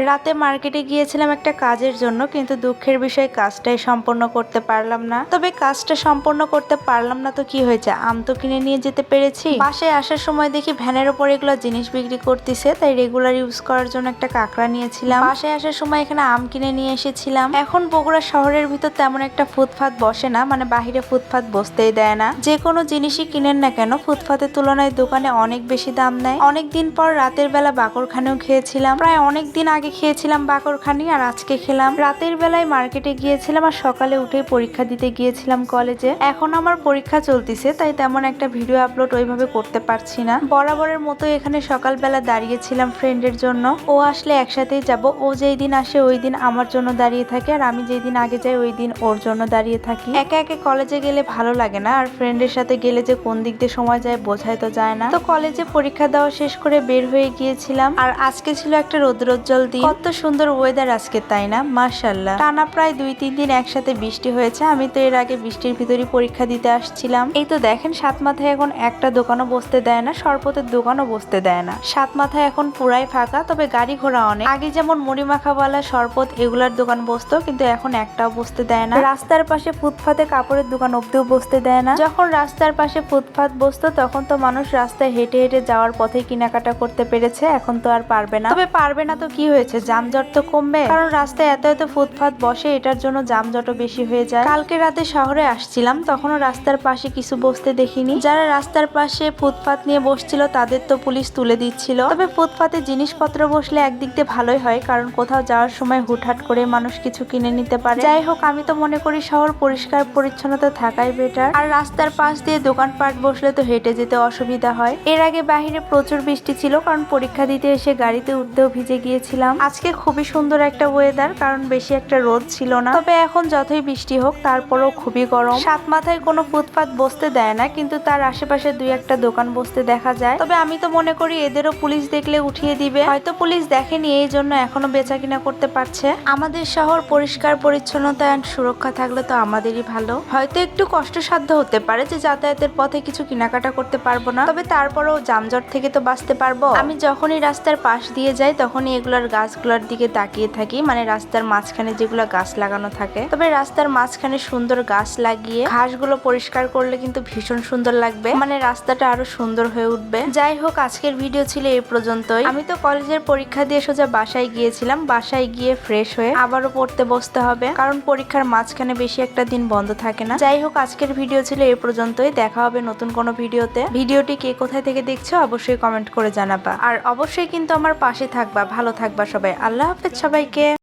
রাতে মার্কেটে গিয়েছিলাম একটা কাজের জন্য, কিন্তু দুঃখের বিষয় কাজটাই সম্পন্ন করতে পারলাম না। তবে কাজটা সম্পন্ন করতে পারলাম না তো কি হয়েছে, আম তো কিনে নিয়ে যেতে পেরেছি। বাসায় আসার সময় দেখি ভ্যানের উপর এগুলো জিনিস বিক্রি করতেছে, তাই রেগুলার ইউজ করার জন্য একটা কাঁকড়া নিয়েছিলাম। বাসায় আসার সময় এখানে আম কিনে নিয়ে এসেছিলাম। এখন বগুড়া শহরের ভিতর তেমন একটা ফুটপাত বসে না, মানে বাহিরে ফুটপাত বসতেই দেয় না। যে কোনো জিনিসই কিনেন না কেন ফুটপাতের তুলনায় দোকানে অনেক বেশি দাম নেয়। অনেকদিন পর রাতের বেলা বাকরখানেও খেয়েছিলাম, প্রায় অনেকদিন আগে খেয়েছিলাম বাকরখানি, আর আজকে খেলাম। রাতের বেলায় মার্কেটে গিয়েছিলাম আর সকালে উঠে পরীক্ষা দিতে গিয়েছিলাম কলেজে। এখন আমার পরীক্ষা চলতেছে, তাই তেমন একটা ভিডিও আপলোড ওইভাবে করতে পারছি না। বরাবরের মতো এখানে সকালবেলা দাঁড়িয়েছিলাম ফ্রেন্ডের জন্য। ও আসলে একসাথেই যাব। ও যেই দিন আসে ওই দিন আমার জন্য দাঁড়িয়ে থাকে, আর আমি যেই দিন আগে যাই ওই দিন ওর জন্য দাঁড়িয়ে থাকি। একে একে কলেজে গেলে ভালো লাগে না, আর ফ্রেন্ডের সাথে গেলে যে কোন দিক দিয়ে সময় যায় বোঝাই তো যায় না। তো কলেজে পরীক্ষা দেওয়া শেষ করে বের হয়ে গিয়েছিলাম, আর আজকে ছিল একটা রৌদ্রোজ্জ্বল দিন। কত সুন্দর ওয়েদার আজকে, তাই না? মাশাআল্লাহ। টানা প্রায় 2-3 দিন একসাথে বৃষ্টি হয়েছে। আমি তো এর আগে বৃষ্টির ভিতরই পরীক্ষা দিতে আসছিলাম। এই তো দেখেন, সাত মাথায় এখন একটা দোকানও বসতে দেয় না, শরবতের দোকানও বসতে দেয় না। সাত মাথায় এখন পুরাই ফাঁকা, তবে গাড়ি ঘোড়া অনেক। আগে যেমন মুড়ি মাখাওয়ালা, শরবত এগুলার দোকান বসতো, কিন্তু এখন একটাও বসতে দেয় না। রাস্তার পাশে ফুটপাতে কাপড়ের দোকান অব্দিও বসতে দেয় না। যখন রাস্তার পাশে ফুটপাত বসতো তখন তো মানুষ রাস্তায় হেঁটে হেঁটে যাওয়ার পথে কেনাকাটা করতে পেরেছে, এখন তো আর পারবে না। তবে পারবে না তো কি হয়েছে, যানজট তো কমবে, কারণ রাস্তায় এত এত ফুটপাত বসে, এটার জন্য যানজটও বেশি হয়ে যায়। কালকে রাতে শহরে আসছিলাম, তখনও রাস্তার পাশে কিছু বসতে দেখিনি। যারা রাস্তার পাশে ফুটপাত নিয়ে বসছিল তাদের তো পুলিশ তুলে দিচ্ছিল। তবে ফুটপাতে জিনিসপত্র বসলে একদিক দিয়ে ভালোই হয়, কারণ কোথাও যাওয়ার সময় হুটহাট করে মানুষ কিছু কিনে নিতে পারে। যাই হোক, আমি তো মনে করি শহর পরিষ্কার পরিচ্ছন্নতা থাকাই বেটার। আর রাস্তার পাশ দিয়ে দোকানপাট বসলে তো হেঁটে যেতে অসুবিধা হয়। এর আগে বাহিরে প্রচুর বৃষ্টি ছিল, কারণ পরীক্ষা দিতে এসে গাড়িতে উঠতেও ভিজে গিয়েছিলাম। আজকে খুবই সুন্দর একটা ওয়েদার, কারণ বেশি একটা রোদ ছিল না। তবে এখন যতই বৃষ্টি হোক তারপরও খুবই গরম। সাত মাথায় কোনো ফুটপাত বসতে দেয় না, কিন্তু তার আশেপাশে 2-1টা দোকান বসতে দেখা যায়। তবে আমি তো মনে করি এদেরও পুলিশ দেখলে উঠিয়ে দিবে। হয়তো পুলিশ দেখেনি, এই জন্য এখনো বেচা কিনা করতে পারছে। আমাদের শহর পরিষ্কার পরিচ্ছন্নতা আর সুরক্ষা থাকলে তো আমাদেরই ভালো। হয়তো একটু কষ্টসাধ্য হতে পারে যে যাতায়াতের পথে কিছু কেনাকাটা করতে পারবো না, তবে তারপরেও যানজট থেকে তো বাঁচতে পারবো। আমি যখনই রাস্তার পাশ দিয়ে যাই তখনই এগুলার গাছগুলোর দিকে তাকিয়ে থাকি, মানে রাস্তার মাঝখানে যেগুলো গাছ লাগানো থাকে। তবে রাস্তার মাঝখানে সুন্দর গাছ লাগিয়ে ঘাসগুলো পরিষ্কার করলে কিন্তু ভীষণ সুন্দর লাগবে, মানে রাস্তাটা আরো সুন্দর হয়ে উঠবে। যাই হোক, আজকের ভিডিও ছিল এই পর্যন্তই। আমি তো কলেজের পরীক্ষা দিয়ে সোজা বাসায় গিয়েছিলাম। বাসায় গিয়ে ফ্রেশ হয়ে আবারও পড়তে বসতে হবে, কারণ পরীক্ষার মাঝখানে বেশি একটা দিন বন্ধ থাকে না। যাই হোক, আজকের ভিডিও ছিল এই পর্যন্তই। দেখা হবে নতুন কোনো ভিডিওতে। ভিডিওটি কে কোথায় থেকে দেখছো অবশ্যই কমেন্ট করে জানাবা, আর অবশ্যই কিন্তু আমার পাশে থাকবা। ভালো থাকবা সবাই। আল্লাহ হাফেজ সবাইকে।